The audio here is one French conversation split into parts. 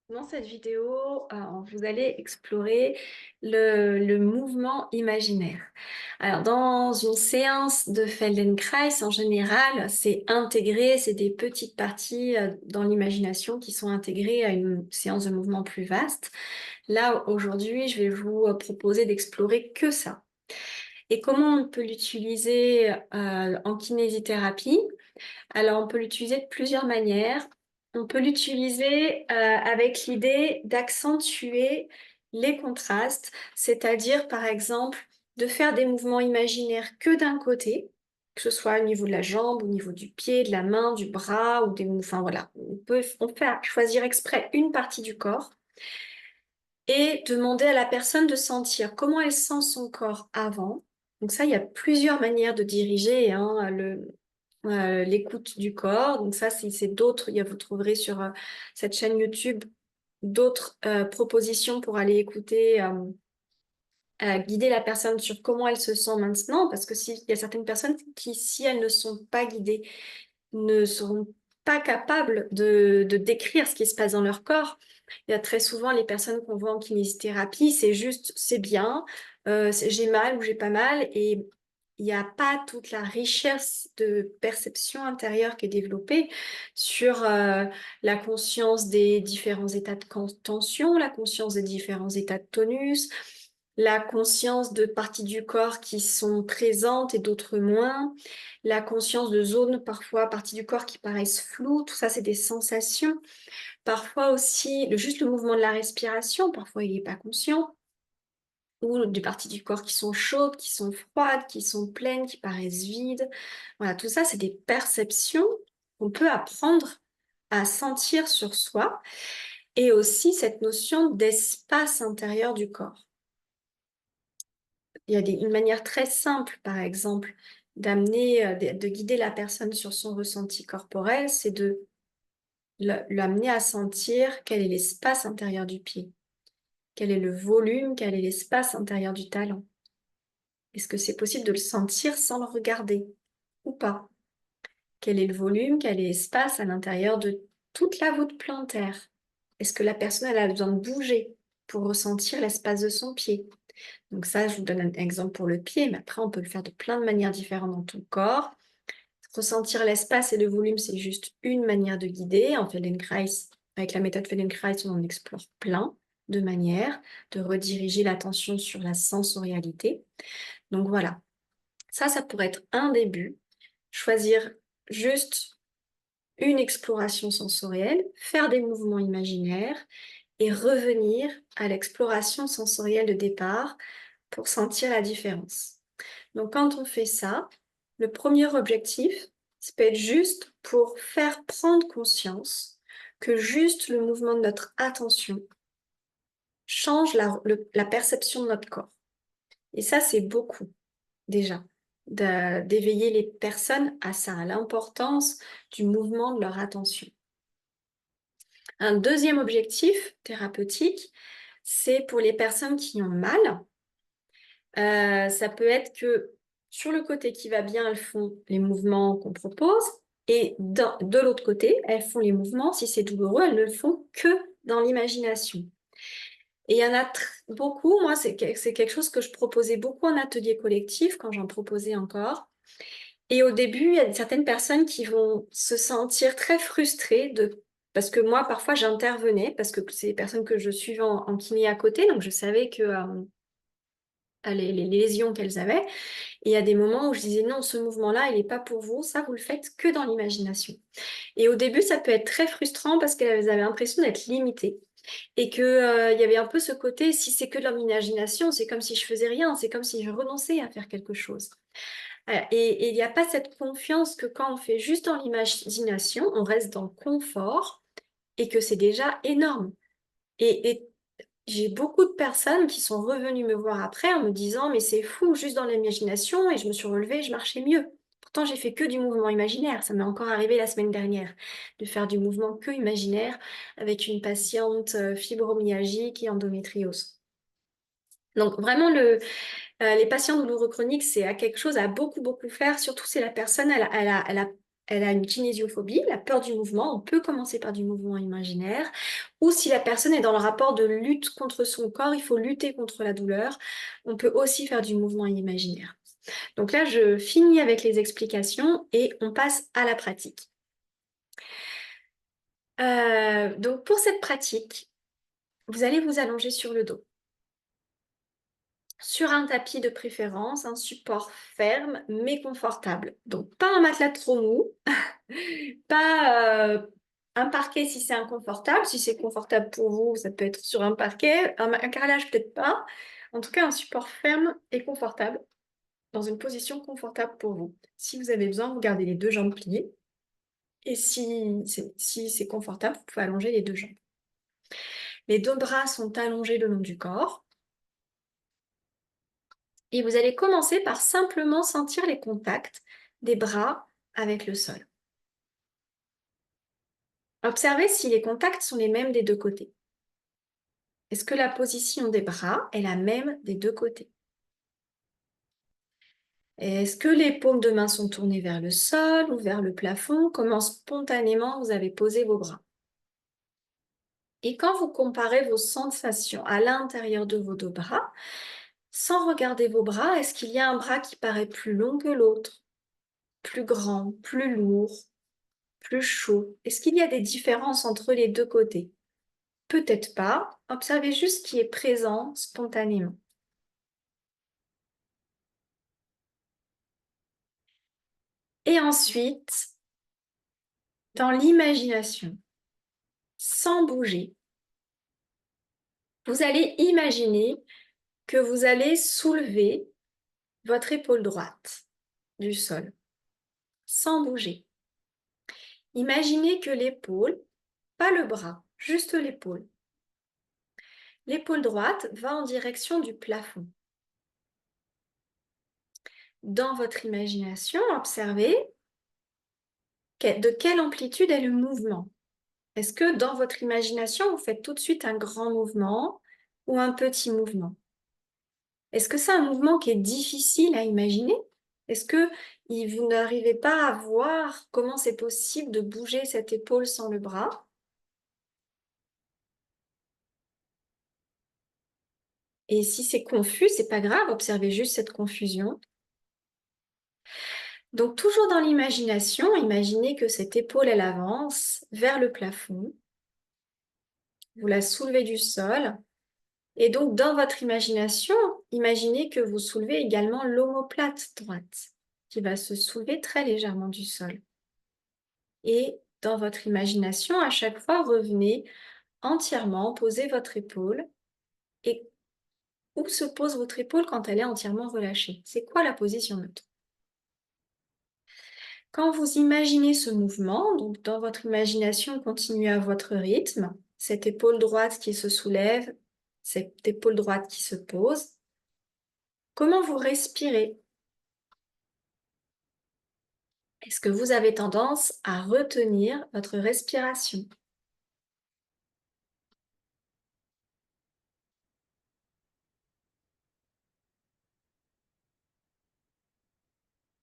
Dans cette vidéo, vous allez explorer le mouvement imaginaire. Alors, dans une séance de Feldenkrais, en général, c'est intégré, c'est des petites parties dans l'imagination qui sont intégrées à une séance de mouvement plus vaste. Là, aujourd'hui, je vais vous proposer d'explorer que ça. Et comment on peut l'utiliser en kinésithérapie? Alors, on peut l'utiliser de plusieurs manières. On peut l'utiliser avec l'idée d'accentuer les contrastes, c'est-à-dire, par exemple, de faire des mouvements imaginaires que d'un côté, que ce soit au niveau de la jambe, au niveau du pied, de la main, du bras, ou enfin voilà. On peut choisir exprès une partie du corps et demander à la personne de sentir comment elle sent son corps avant. Donc ça, il y a plusieurs manières de diriger, hein, l'écoute du corps. Donc ça, si c'est d'autres, vous trouverez sur cette chaîne YouTube d'autres propositions pour aller écouter, guider la personne sur comment elle se sent maintenant, parce que il y a certaines personnes qui, si elles ne sont pas guidées, ne seront pas capables de décrire ce qui se passe dans leur corps. Il y a très souvent les personnes qu'on voit en kinésithérapie, c'est juste, c'est bien, j'ai mal ou j'ai pas mal, et il n'y a pas toute la richesse de perception intérieure qui est développée sur la conscience des différents états de tension, la conscience des différents états de tonus, la conscience de parties du corps qui sont présentes et d'autres moins, la conscience de zones, parfois parties du corps qui paraissent floues, tout ça c'est des sensations. Parfois aussi, juste le mouvement de la respiration, parfois il n'est pas conscient, ou des parties du corps qui sont chaudes, qui sont froides, qui sont pleines, qui paraissent vides. Voilà, tout ça c'est des perceptions qu'on peut apprendre à sentir sur soi, et aussi cette notion d'espace intérieur du corps. Il y a une manière très simple, par exemple, d'amener, de guider la personne sur son ressenti corporel, c'est de l'amener à sentir quel est l'espace intérieur du pied, quel est le volume, quel est l'espace intérieur du talon. Est-ce que c'est possible de le sentir sans le regarder ou pas? Quel est le volume, quel est l'espace à l'intérieur de toute la voûte plantaire? Est-ce que la personne elle a besoin de bouger pour ressentir l'espace de son pied? Donc ça, je vous donne un exemple pour le pied, mais après, on peut le faire de plein de manières différentes dans tout le corps. Ressentir l'espace et le volume, c'est juste une manière de guider. En Feldenkrais, avec la méthode Feldenkrais, on en explore plein de manières de rediriger l'attention sur la sensorialité. Donc voilà, ça pourrait être un début. Choisir juste une exploration sensorielle, faire des mouvements imaginaires et revenir à l'exploration sensorielle de départ pour sentir la différence. Donc quand on fait ça, le premier objectif, ça peut être juste pour faire prendre conscience que juste le mouvement de notre attention change la perception de notre corps. Et ça, c'est beaucoup déjà, d'éveiller les personnes à ça, à l'importance du mouvement de leur attention. Un deuxième objectif thérapeutique, c'est pour les personnes qui ont mal. Ça peut être que sur le côté qui va bien, elles font les mouvements qu'on propose, et de l'autre côté, elles font les mouvements, si c'est douloureux, elles ne le font que dans l'imagination. Et il y en a beaucoup, moi, c'est quelque chose que je proposais beaucoup en atelier collectif, quand j'en proposais encore. Et au début, il y a certaines personnes qui vont se sentir très frustrées parce que moi, parfois, j'intervenais, parce que c'est des personnes que je suivais en kiné à côté, donc je savais que les lésions qu'elles avaient. Et il y a des moments où je disais non, ce mouvement-là, il n'est pas pour vous, ça, vous le faites que dans l'imagination. Et au début, ça peut être très frustrant parce qu'elles avaient l'impression d'être limitées. Et qu'il y avait un peu ce côté, si c'est que de l'imagination, c'est comme si je faisais rien, c'est comme si je renonçais à faire quelque chose. Et il n'y a pas cette confiance que quand on fait juste dans l'imagination, on reste dans le confort et que c'est déjà énorme. Et j'ai beaucoup de personnes qui sont revenues me voir après en me disant mais c'est fou, juste dans l'imagination, et je me suis relevée, je marchais mieux. Pourtant, j'ai fait que du mouvement imaginaire. Ça m'est encore arrivé la semaine dernière de faire du mouvement que imaginaire avec une patiente fibromyalgique et endométriose. Donc vraiment, les patients douloureux chroniques, c'est à quelque chose à beaucoup, beaucoup faire. Surtout si la personne, elle a elle a une kinésiophobie, la peur du mouvement, on peut commencer par du mouvement imaginaire, ou si la personne est dans le rapport de lutte contre son corps, il faut lutter contre la douleur, on peut aussi faire du mouvement imaginaire. Donc là, je finis avec les explications et on passe à la pratique. Donc pour cette pratique, vous allez vous allonger sur le dos. Sur un tapis de préférence, un support ferme mais confortable. Donc pas un matelas trop mou, pas un parquet si c'est inconfortable. Si c'est confortable pour vous, ça peut être sur un parquet, un carrelage peut-être pas. En tout cas, un support ferme et confortable, dans une position confortable pour vous. Si vous avez besoin, vous gardez les deux jambes pliées. Et si c'est confortable, vous pouvez allonger les deux jambes. Les deux bras sont allongés le long du corps. Et vous allez commencer par simplement sentir les contacts des bras avec le sol. Observez si les contacts sont les mêmes des deux côtés. Est-ce que la position des bras est la même des deux côtés? Est-ce que les paumes de main sont tournées vers le sol ou vers le plafond? Comment spontanément vous avez posé vos bras? Et quand vous comparez vos sensations à l'intérieur de vos deux bras, sans regarder vos bras, est-ce qu'il y a un bras qui paraît plus long que l'autre, plus grand, plus lourd, plus chaud? Est-ce qu'il y a des différences entre les deux côtés? Peut-être pas. Observez juste ce qui est présent spontanément. Et ensuite, dans l'imagination, sans bouger, vous allez imaginer que vous allez soulever votre épaule droite du sol, sans bouger. Imaginez que l'épaule, pas le bras, juste l'épaule. L'épaule droite va en direction du plafond. Dans votre imagination, observez de quelle amplitude est le mouvement. Est-ce que dans votre imagination, vous faites tout de suite un grand mouvement ou un petit mouvement? Est-ce que c'est un mouvement qui est difficile à imaginer? Est-ce que vous n'arrivez pas à voir comment c'est possible de bouger cette épaule sans le bras? Et si c'est confus, c'est pas grave, observez juste cette confusion. Donc toujours dans l'imagination, imaginez que cette épaule, elle avance vers le plafond. Vous la soulevez du sol. Et donc dans votre imagination, imaginez que vous soulevez également l'omoplate droite, qui va se soulever très légèrement du sol. Et dans votre imagination, à chaque fois, revenez entièrement, posez votre épaule. Et où se pose votre épaule quand elle est entièrement relâchée? C'est quoi la position neutre? Quand vous imaginez ce mouvement, donc dans votre imagination, continuez à votre rythme, cette épaule droite qui se soulève, cette épaule droite qui se pose. Comment vous respirez? Est-ce que vous avez tendance à retenir votre respiration?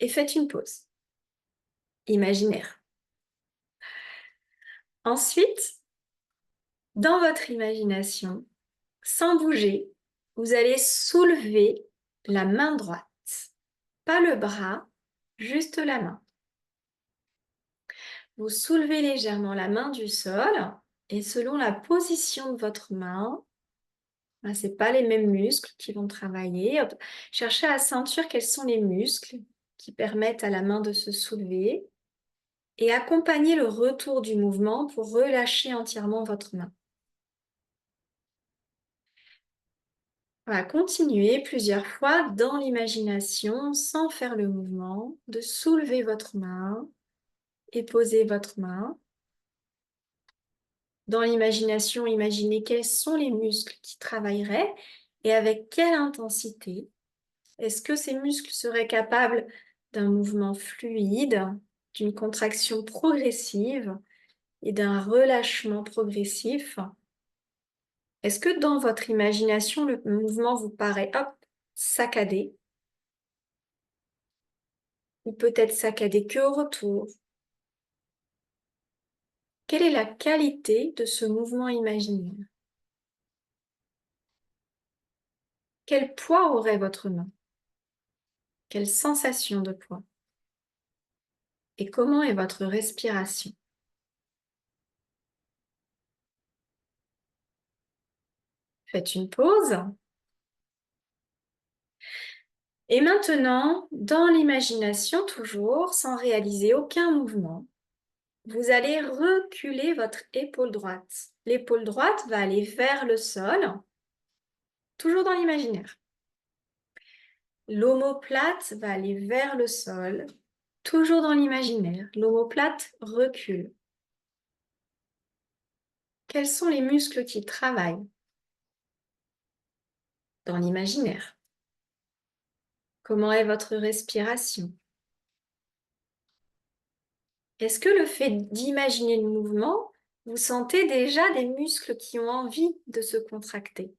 Et faites une pause imaginaire. Ensuite, dans votre imagination, sans bouger, vous allez soulever la main droite. Pas le bras, juste la main. Vous soulevez légèrement la main du sol et selon la position de votre main, ce n'est pas les mêmes muscles qui vont travailler. Cherchez à sentir quels sont les muscles qui permettent à la main de se soulever et accompagnez le retour du mouvement pour relâcher entièrement votre main. Voilà, continuez plusieurs fois dans l'imagination, sans faire le mouvement, de soulever votre main et poser votre main. Dans l'imagination, imaginez quels sont les muscles qui travailleraient et avec quelle intensité. Est-ce que ces muscles seraient capables d'un mouvement fluide, d'une contraction progressive et d'un relâchement progressif? Est-ce que dans votre imagination, le mouvement vous paraît, hop, saccadé, ou peut-être saccadé que au retour, Quelle est la qualité de ce mouvement imaginaire? Quel poids aurait votre main? Quelle sensation de poids? Et comment est votre respiration? Faites une pause. Et maintenant, dans l'imagination toujours, sans réaliser aucun mouvement, vous allez reculer votre épaule droite. L'épaule droite va aller vers le sol, toujours dans l'imaginaire. L'omoplate va aller vers le sol, toujours dans l'imaginaire. L'omoplate recule. Quels sont les muscles qui travaillent dans l'imaginaire? Comment est votre respiration? Est-ce que le fait d'imaginer le mouvement, vous sentez déjà des muscles qui ont envie de se contracter?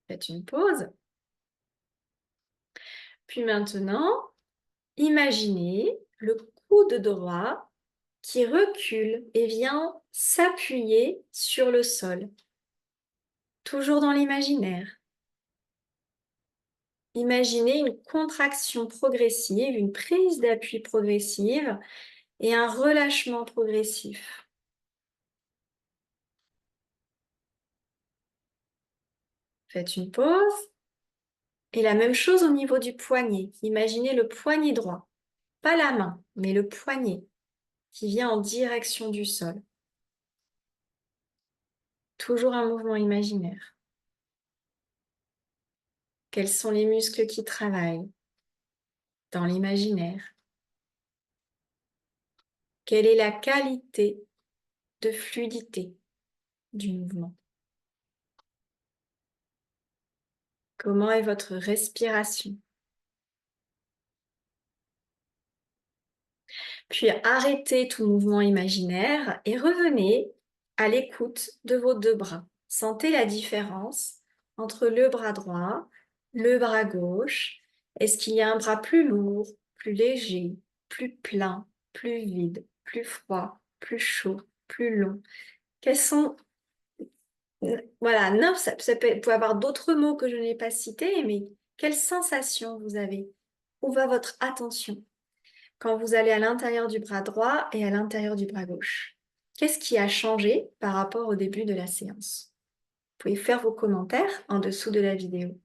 Faites une pause. Puis maintenant, imaginez le coude droit qui recule et vient s'appuyer sur le sol, toujours dans l'imaginaire. Imaginez une contraction progressive, une prise d'appui progressive et un relâchement progressif. Faites une pause. Et la même chose au niveau du poignet. Imaginez le poignet droit, pas la main, mais le poignet qui vient en direction du sol. Toujours un mouvement imaginaire. Quels sont les muscles qui travaillent dans l'imaginaire? Quelle est la qualité de fluidité du mouvement? Comment est votre respiration? Puis arrêtez tout mouvement imaginaire et revenez à l'écoute de vos deux bras. Sentez la différence entre le bras droit, le bras gauche. Est-ce qu'il y a un bras plus lourd, plus léger, plus plein, plus vide, plus froid, plus chaud, plus long? Quels sont... Voilà, neuf, vous pouvez avoir d'autres mots que je n'ai pas cités, mais quelles sensations vous avez? Où va votre attention quand vous allez à l'intérieur du bras droit et à l'intérieur du bras gauche? Qu'est-ce qui a changé par rapport au début de la séance? Vous pouvez faire vos commentaires en dessous de la vidéo.